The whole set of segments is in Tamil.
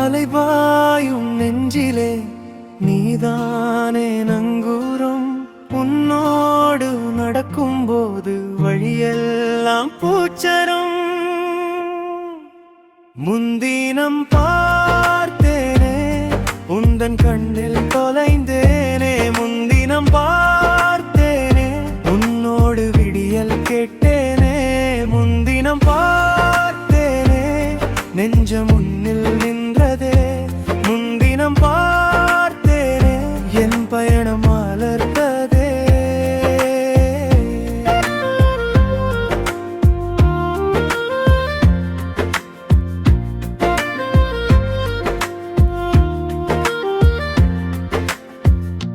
அலைபாயும் நெஞ்சிலே நீதானே நங்கூரம். உன்னோடு நடக்கும்போது வழியெல்லாம் பூச்சரம். முந்தினம் பார்த்தேனே உந்தன் கண்ணில் தொலைந்தேனே. முந்தினம் பார்த்தேனே உன்னோடு விடியல் கேட்டேனே. முந்தினம் பார்த்தேனே நெஞ்சம் உன்னில் நின்றதே. முந்தினம் பார்த்தேனே என் பயணம் மலர்ந்ததே.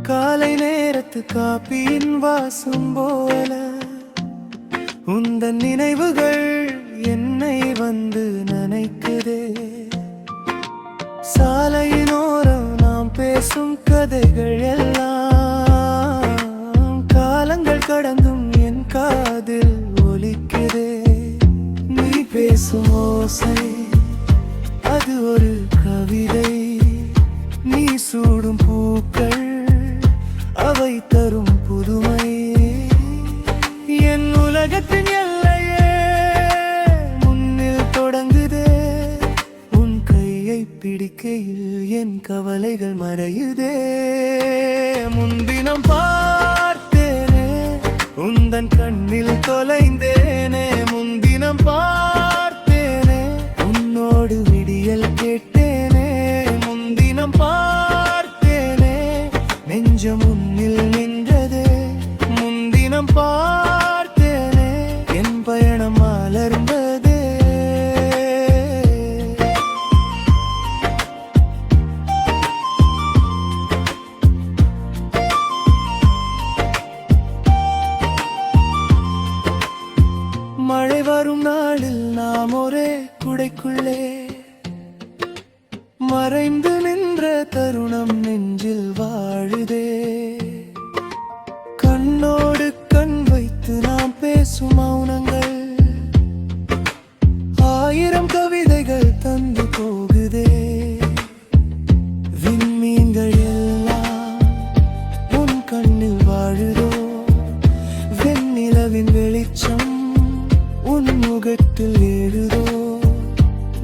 காலை நேரத்து காப்பியின் வாசம் போல உந்தன் நினைவுகள் என்னை வந்து நனைக்குதே. சாலையினோரம் நாம் பேசும் கதைகள் எல்லாம் காலங்கள் கடந்தும் என் காதில் ஒலிக்குதே. நீ பேசும் ஓசை அது ஒரு கவிதை. நீ சூடும் பூக்கள் அவை தரும் புதுமை. என் உலகத்தின் எல்லையே முன்னில் தொடங்குதே. உன் கையை பிடிக்கையில் என் கவலைகள் மறையுதே. முன்தினம் பார்த்தேனே உந்தன் கண்ணில் தொலைந்தேனே. முன்தினம் பார்த்தேனே உன்னோடு விடியல் கேட்டேனே. முன்தினம் பார்த்தேனே நெஞ்சம் உன்னில் நின்றதே. முன்தினம் பார்த்தேனே என் பயணம் மலர்ந்ததே. மழை வரும் நாளில் நாம் ஒரே குடைக்குள்ளே மறைந்து நின்ற தருணம் நெஞ்சில் வாழுதே. கண்ணோடு கண் வைத்து நாம் பேசும் மௌனங்கள் ஆயிரம் கவிதைகள் தந்து போகுதே. விண்மீன்கள் எல்லாம் உன் கண்ணில் வாழுதோ. வெண்ணிலவின் வெளிச்சம் உன் முகத்தில் ஏழுதோ.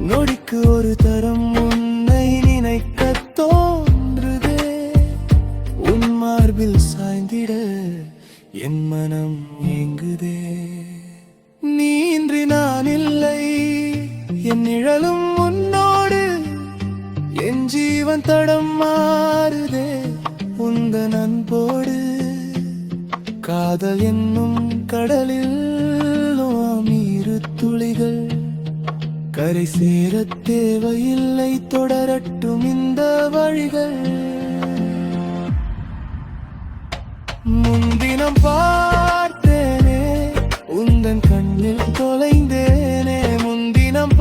நொடிக்கு ஒரு தரம் உன்னை நினைக்க தோன்றுதே. உன் மார்பில் சாய்ந்திட என் மனம் ஏங்குதே. நீ இன்றி நான் இல்லை என் நிழலும் உன்னோடு. என் ஜீவன் தடம் மாறுதே உந்தன் அன்போடு. காதல் என்னும் கடலில் இரு துளிகள் கரை சேர தேவையில்லை. தொடரட்டும் இந்த வழிகள். முன்தினம் பார்த்தேனே உந்தன் கண்ணில் தொலைந்தேனே. முன்தினம்